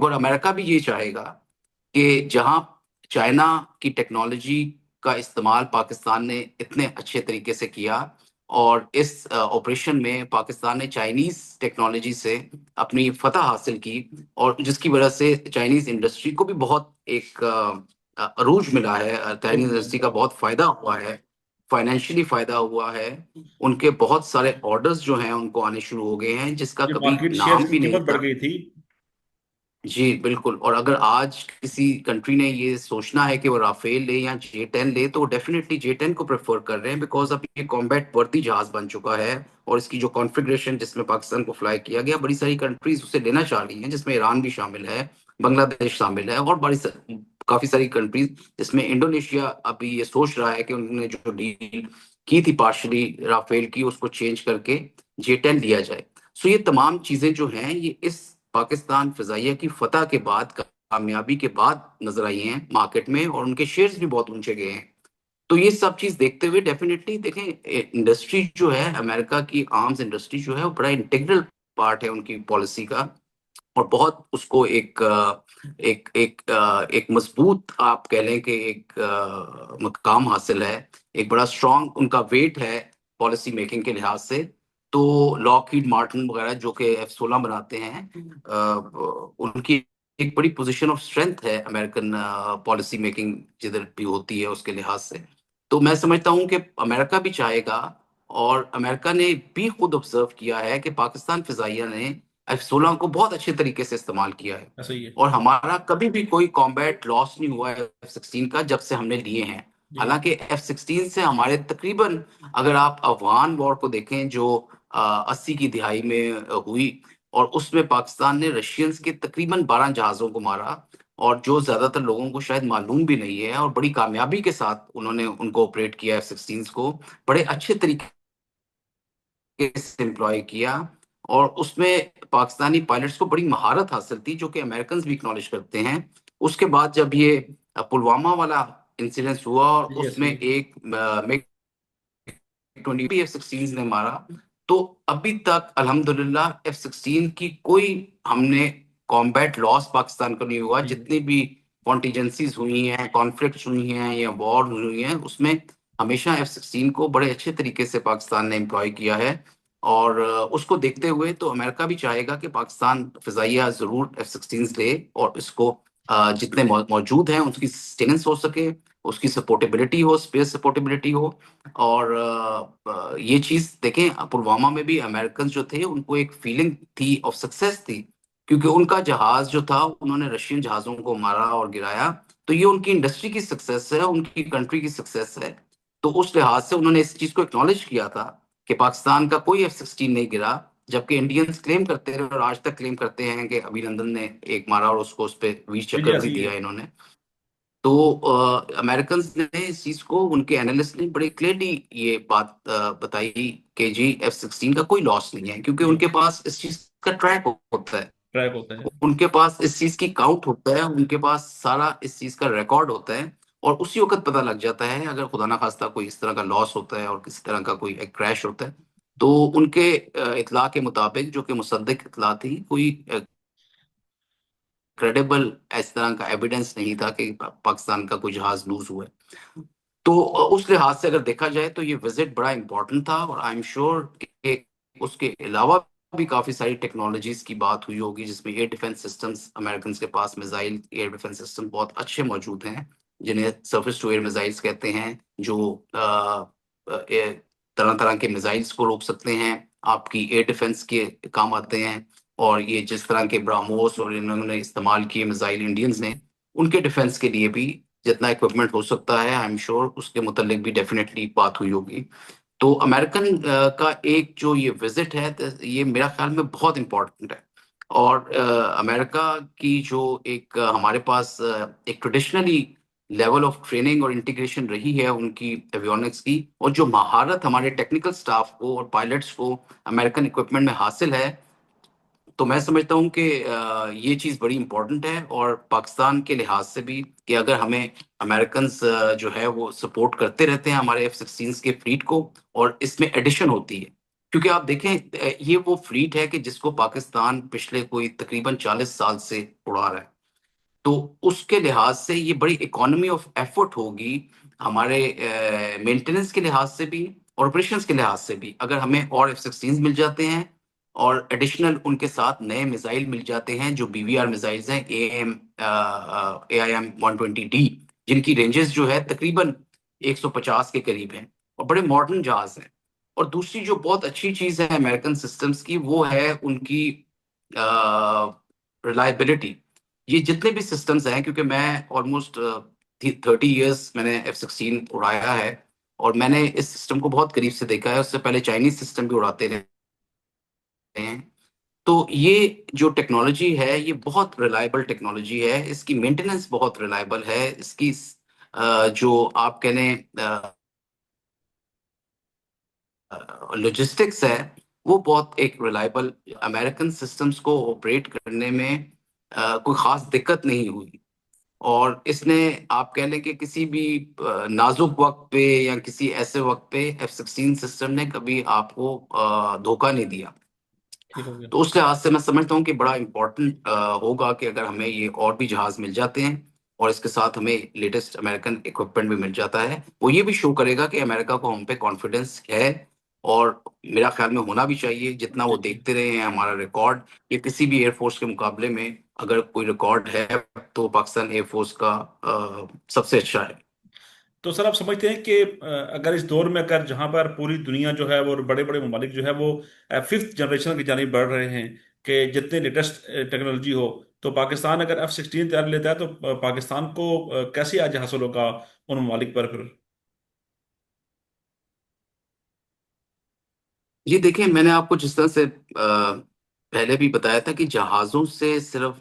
और अमेरिका भी ये चाहेगा कि जहां चाइना की टेक्नोलॉजी का इस्तेमाल पाकिस्तान ने इतने अच्छे तरीके से किया, और इस ऑपरेशन में पाकिस्तान ने चाइनीज टेक्नोलॉजी से अपनी फतह हासिल की, और जिसकी वजह से चाइनीज इंडस्ट्री को भी बहुत एक अरूज मिला है, चाइनीज इंडस्ट्री का बहुत फायदा हुआ है, फाइनेंशियली फायदा हुआ है। उनके बहुत सारे ऑर्डर्स जो हैं उनको आने शुरू हो गए हैं, जिसका ये कभी मार्केट शेयर नाम की भी नहीं कीमत बढ़ था। गई थी। जी बिल्कुल। और अगर आज किसी कंट्री ने ये सोचना है कि वो राफेल ले या J-10 ले, तो डेफिनेटली J-10 को प्रेफर कर रहे हैं, बिकॉज अब ये कॉम्बैट वर्दी जहाज बन चुका है। और इसकी जो कॉन्फ़िगरेशन जिसमें पाकिस्तान को फ्लाई किया गया, बड़ी सारी कंट्रीज उसे लेना चाह रही हैं, जिसमें ईरान भी शामिल है, बांग्लादेश शामिल है, और काफी सारी कंट्रीज, जिसमें इंडोनेशिया अभी ये सोच रहा है कि उन्होंने जो डील की थी पार्शली राफेल की, उसको चेंज करके J-10 लिया जाए। सो ये तमाम चीजें जो हैं, ये इस पाकिस्तान फिजाइया की फतह के बाद, कामयाबी के बाद नजर आई हैं मार्केट में, और उनके शेयर्स भी बहुत ऊंचे गए हैं। तो ये सब चीज देखते हुए डेफिनेटली देखें, इंडस्ट्री जो है अमेरिका की, आर्म्स इंडस्ट्री जो है, वो बड़ा इंटीग्रल पार्ट है उनकी पॉलिसी का। और बहुत उसको एक मजबूत, आप कह लें कि एक मकाम हासिल है, एक बड़ा स्ट्रांग उनका वेट है पॉलिसी मेकिंग के लिहाज से। तो लॉकहीड मार्टिन वगैरह जो कि F-16 बनाते हैं, उनकी एक बड़ी पोजीशन ऑफ स्ट्रेंथ है अमेरिकन पॉलिसी मेकिंग जिधर भी होती है उसके लिहाज से। तो मैं समझता हूँ कि अमेरिका भी चाहेगा, और अमेरिका ने भी खुद ऑब्जर्व किया है कि पाकिस्तान फिजाइया ने F-16 को बहुत अच्छे तरीके से इस्तेमाल किया है। ऐसा ही है। और हमारा कभी भी कोई कॉम्बैट लॉस नहीं हुआ है F-16 का, जब से हमने लिए हैं। जी। हालांकि F-16 से हमारे तकरीबन, अगर आप अफगान वॉर को देखें जो 80 की दिहाई में हुई, और उसमें पाकिस्तान ने रशियंस के तकरीबन 12 जहाजों को मारा, और जो ज्यादातर लोगों को शायद मालूम भी नहीं है, और बड़ी कामयाबी के साथ उन्होंने उनको ऑपरेट किया F-16 को, बड़े अच्छे तरीके से एम्प्लॉय किया। और उसमें पाकिस्तानी पायलट्स को बड़ी महारत हासिल थी, जो कि अमेरिकन भी एक्नॉलेज करते हैं। उसके बाद जब ये पुलवामा वाला इंसिडेंस हुआ, और जी ऐसा उसमें ही है। एक मिग 20 F-16 ने मारा, तो अभी तक अल्हम्दुलिल्लाह F-16 की कोई, हमने कॉम्बैट लॉस पाकिस्तान को नहीं हुआ। जी जितनी भी कॉन्टिजेंसीज हुई हैं, कॉन्फ्लिक्ट्स हुई हैं या वॉर हुई हैं, उसमें हमेशा F-16 को बड़े अच्छे तरीके से पाकिस्तान ने एम्प्लॉय किया है। और उसको देखते हुए तो अमेरिका भी चाहेगा कि पाकिस्तान फिजाइया जरूर F-16 ले, और इसको जितने मौजूद हैं उसकी सस्टेनेंस हो सके, उसकी सपोर्टेबिलिटी हो, स्पेस सपोर्टेबिलिटी हो। और ये चीज देखें, पुलवामा में भी अमेरिकन जो थे, उनको एक फीलिंग थी ऑफ सक्सेस थी, क्योंकि उनका जहाज जो था, उन्होंने रशियन जहाजों को मारा और गिराया। तो ये उनकी इंडस्ट्री की सक्सेस है, उनकी कंट्री की सक्सेस है। तो उस लिहाज से उन्होंने इस चीज को एक्नॉलेज किया था कि पाकिस्तान का कोई F-16 नहीं गिरा। जबकि इंडियंस क्लेम करते रहे, और आज तक क्लेम करते हैं कि अभिनंदन ने एक मारा, और उसको उस पर वीर जी जी चक्र ऐसा भी ही है। दिया इन्होंने। तो अमेरिकन ने इस चीज को, उनके एनालिस्ट ने बड़े क्लियरली ये बात बताई कि जी F-16 का कोई लॉस नहीं है, क्योंकि जी। उनके पास इस चीज का ट्रैक होता है, ट्रैक होता है। उनके पास इस चीज की काउंट होता है, उनके पास सारा इस चीज का रिकॉर्ड होता है। और उसी वक्त पता लग जाता है, अगर खुदा ना खास्ता कोई इस तरह का लॉस होता है और किसी तरह का कोई क्रैश होता है, तो उनके इतला के मुताबिक, जो कि मुसद्दिक इतला थी, कोई क्रेडिबल इस तरह का एविडेंस नहीं था कि पाकिस्तान का कोई जहाज लूज हुआ है। तो उस लिहाज से अगर देखा जाए, तो ये विजिट बड़ा इंपॉर्टेंट था, और आई एम श्योर कि उसके अलावा भी काफी सारी टेक्नोलॉजीज की बात हुई होगी, जिसमें एयर डिफेंस सिस्टम्स, अमेरिकन के पास मिसाइल एयर डिफेंस सिस्टम बहुत अच्छे मौजूद हैं, जिन्हें सरफेस टू एयर मिसाइल्स कहते हैं, जो तरह तरह के मिसाइल्स को रोक सकते हैं, आपकी एयर डिफेंस के काम आते हैं। और ये जिस तरह के ब्राह्मोस और इन्होंने इस्तेमाल किए मिसाइल इंडियंस ने, उनके डिफेंस के लिए भी जितना इक्विपमेंट हो सकता है, आई एम श्योर उसके मुतालिक भी डेफिनेटली बात हुई होगी। तो अमेरिकन का एक जो ये विजिट है, ये मेरा ख्याल में बहुत इंपॉर्टेंट है। और अमेरिका की जो एक हमारे पास एक ट्रेडिशनली लेवल ऑफ ट्रेनिंग और इंटीग्रेशन रही है उनकी एवियोनिक्स की, और जो महारत हमारे टेक्निकल स्टाफ को और पायलट्स को अमेरिकन इक्विपमेंट में हासिल है, तो मैं समझता हूँ कि ये चीज़ बड़ी इंपॉर्टेंट है, और पाकिस्तान के लिहाज से भी, कि अगर हमें अमेरिकन जो है वो सपोर्ट करते रहते हैं हमारे F-16 के फ्लीट को, और इसमें एडिशन होती है, क्योंकि आप देखें ये वो फ्लीट है कि जिसको पाकिस्तान पिछले कोई तकरीबन 40 साल से उड़ा रहा है। तो उसके लिहाज से ये बड़ी इकोनॉमी ऑफ एफर्ट होगी हमारे मेंटेनेंस के लिहाज से भी और ऑपरेशंस के लिहाज से भी, अगर हमें और F-16 मिल जाते हैं और एडिशनल उनके साथ नए मिसाइल मिल जाते हैं जो BVR मिसाइल्स हैं, AIM-120D, जिनकी रेंजेस जो है तकरीबन 150 के करीब हैं और बड़े मॉडर्न जहाज हैं। और दूसरी जो बहुत अच्छी चीज है अमेरिकन सिस्टम्स की, वो है उनकी रिलायबिलिटी। ये जितने भी सिस्टम्स हैं, क्योंकि मैं ऑलमोस्ट 30 इयर्स मैंने F-16 उड़ाया है और मैंने इस सिस्टम को बहुत करीब से देखा है। उससे पहले चाइनीज सिस्टम भी उड़ाते रहे हैं। तो ये जो टेक्नोलॉजी है ये बहुत रिलायबल टेक्नोलॉजी है, इसकी मेंटेनेंस बहुत रिलायबल है, इसकी जो आप कह लें लॉजिस्टिक्स है वो बहुत एक रिलायबल। अमेरिकन सिस्टम्स को ऑपरेट करने में कोई खास दिक्कत नहीं हुई। और इसने आप कह लें कि किसी भी नाजुक वक्त पे या किसी ऐसे वक्त पे F-16 सिस्टम ने कभी आपको धोखा नहीं दिया। ठीक हो गया। तो उस लिहाज से मैं समझता हूँ कि बड़ा इम्पोर्टेंट होगा कि अगर हमें ये और भी जहाज मिल जाते हैं और इसके साथ हमें लेटेस्ट अमेरिकन इक्विपमेंट भी मिल जाता है, वो ये भी शो करेगा कि अमेरिका को हम पे कॉन्फिडेंस है। और मेरा ख्याल में होना भी चाहिए, जितना वो जी जी। देखते रहे हैं हमारा रिकॉर्ड, ये किसी भी एयरफोर्स के मुकाबले में अगर कोई रिकॉर्ड है तो पाकिस्तान एयरफोर्स का सबसे अच्छा है। तो सर आप समझते हैं कि अगर इस दौर में, अगर जहां पर पूरी दुनिया जो है वो बड़े बड़े ममालिक जो है वो फिफ्थ जनरेशन की जानिब बढ़ रहे हैं, कि जितने लेटेस्ट टेक्नोलॉजी हो, तो पाकिस्तान अगर F-16 तैयार लेता है तो पाकिस्तान को कैसे आज हासिल होगा उन ममालिक पर फिर? ये देखिए, मैंने आपको जिस तरह से पहले भी बताया था कि जहाजों से सिर्फ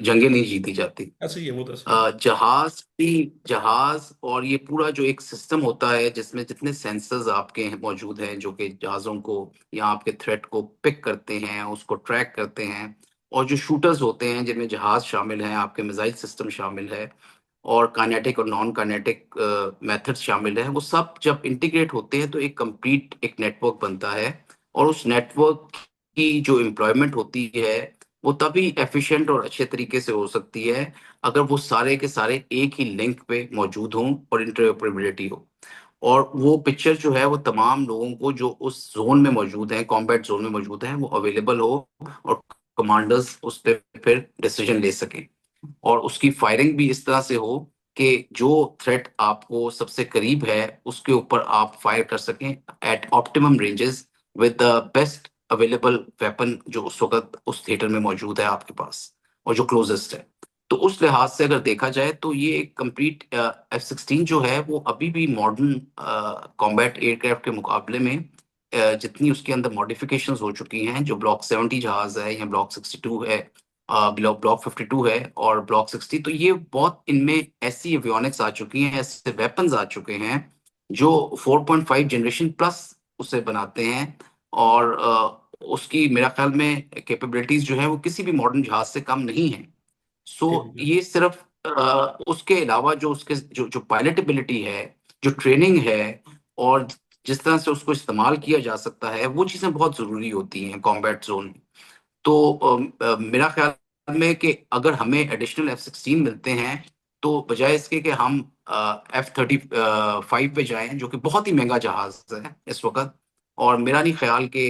जंगें नहीं जीती जाती। ऐसे ही है, वो तो ऐसे ही है। जहाज और ये पूरा जो एक सिस्टम होता है जिसमें जितने सेंसर्स आपके हैं मौजूद हैं जो कि जहाजों को या आपके थ्रेट को पिक करते हैं, उसको ट्रैक करते हैं। और जो शूटर्स होते हैं जिनमें जहाज शामिल हैं, आपके मिसाइल सिस्टम शामिल है और काइनेटिक और नॉन काइनेटिक मेथड्स शामिल हैं, वो सब जब इंटीग्रेट होते हैं तो एक कंप्लीट एक नेटवर्क बनता है। और उस नेटवर्क की जो एम्प्लॉयमेंट होती है वो तभी एफिशिएंट और अच्छे तरीके से हो सकती है अगर वो सारे के सारे एक ही लिंक पे मौजूद हों और इंटरऑपरेबिलिटी हो। और वो पिक्चर जो है वो तमाम लोगों को जो उस जोन में मौजूद हैं, कॉम्बैट जोन में मौजूद हैं, वो अवेलेबल हो और कमांडर्स उस पे फिर डिसीजन ले सकें। और उसकी फायरिंग भी इस तरह से हो कि जो थ्रेट आपको सबसे करीब है उसके ऊपर आप फायर कर सकें at optimum ranges with the best available weapon जो उस वक्त उस थिएटर में मौजूद है आपके पास और जो क्लोजेस्ट है। तो उस लिहाज से अगर देखा जाए तो ये एक कंप्लीट F-16 जो है वो अभी भी मॉडर्न कॉम्बैट एयरक्राफ्ट के मुकाबले में जितनी उसके अंदर मॉडिफिकेशंस हो चुकी हैं, जो ब्लॉक 70 जहाज है या ब्लॉक 62 है, ब्लॉक 52 है और ब्लॉक 60, तो ये बहुत इनमें ऐसी एवियोनिक्स आ चुकी हैं, ऐसे वेपन्स आ चुके हैं जो 4.5 जनरेशन प्लस उसे बनाते हैं। और उसकी मेरा ख्याल में कैपेबिलिटीज जो है वो किसी भी मॉडर्न जहाज से कम नहीं है। सो ठीक हो गया। ये सिर्फ उसके अलावा जो उसके जो जो पायलटेबिलिटी है, जो ट्रेनिंग है और जिस तरह से उसको इस्तेमाल किया जा सकता है, वो चीजें बहुत जरूरी होती हैं कॉम्बैट जोन में। तो मेरा ख्याल में कि अगर हमें एडिशनल F-16 मिलते हैं तो बजाय इसके कि हम F-35 पे जाएं जो कि बहुत ही महंगा जहाज है इस वक्त, और मेरा नहीं ख्याल कि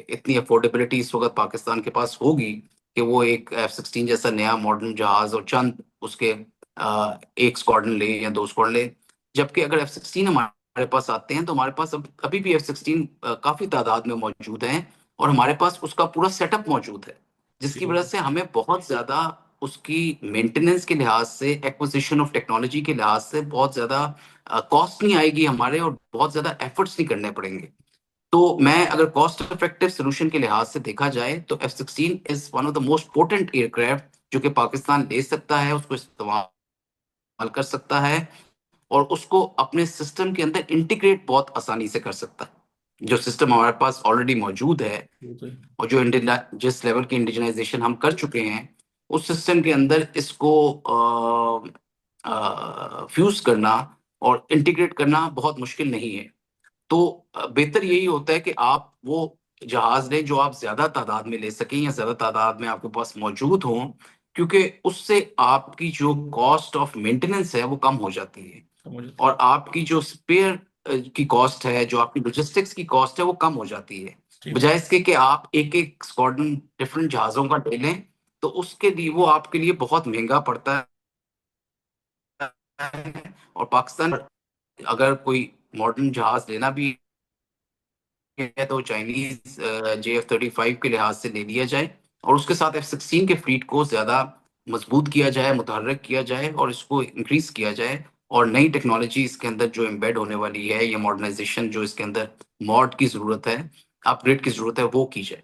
इतनी अफोर्डेबिलिटी इस वक्त पाकिस्तान के पास होगी कि वो एक F-16 जैसा नया मॉडर्न जहाज और चंद उसके एक स्क्वाड्रन ले या दो स्क्वाड्रन ले। जबकि अगर F-16 हमारे पास आते हैं तो हमारे पास अब अभी भी F-16 काफी तादाद में मौजूद हैं और हमारे पास उसका पूरा सेटअप मौजूद है, ठीक जिसकी हो वजह गया। से हमें बहुत ज्यादा उसकी मेंटेनेंस के लिहाज से, एक्विजिशन ऑफ टेक्नोलॉजी के लिहाज से बहुत ज्यादा कॉस्ट नहीं आएगी हमारे और बहुत ज्यादा एफर्ट्स नहीं करने पड़ेंगे। तो मैं अगर कॉस्ट इफेक्टिव सोल्यूशन के लिहाज से देखा जाए तो F-16 is one of the most potent aircraft जो कि पाकिस्तान ले सकता है, उसको इस्तेमाल कर सकता है और उसको अपने सिस्टम के अंदर इंटीग्रेट बहुत आसानी से कर सकता है। जो सिस्टम हमारे पास ऑलरेडी मौजूद है वो तो और जो जिस लेवल की इंडिजनाइजेशन हम कर चुके हैं उस सिस्टम के अंदर इसको फ्यूज करना और इंटीग्रेट करना बहुत मुश्किल नहीं है। तो बेहतर यही होता है कि आप वो जहाज लें जो आप ज्यादा तादाद में ले सकें या ज्यादा तादाद में आपके पास मौजूद हों, क्योंकि उससे आपकी जो कॉस्ट ऑफ मेंटेनेंस है वो कम हो जाती है, समझ लेते और आपकी जो स्पेयर की कॉस्ट है, जो आपकी लॉजिस्टिक्स की कॉस्ट है वो कम हो जाती है। ठीक है। बजाय इसके कि आप एक एक स्क्वाड्रन डिफरेंट जहाज़ों का ले लें, तो उसके लिए वो आपके लिए बहुत महँगा पड़ता है। और पाकिस्तान अगर कोई मॉडर्न जहाज़ लेना भी है तो चाइनीज़ JF-35 के लिहाज से ले लिया जाए, और उसके साथ F-16 के फ्लीट को ज़्यादा मज़बूत किया जाए, मुतहर्रिक किया जाए और इसको इंक्रीज़ किया जाए, और नई टेक्नोलॉजी इसके अंदर जो एम्बेड होने वाली है या मॉडर्नाइज़ेशन जो इसके अंदर मॉड की ज़रूरत है, अपग्रेड की ज़रूरत है, वो की जाए।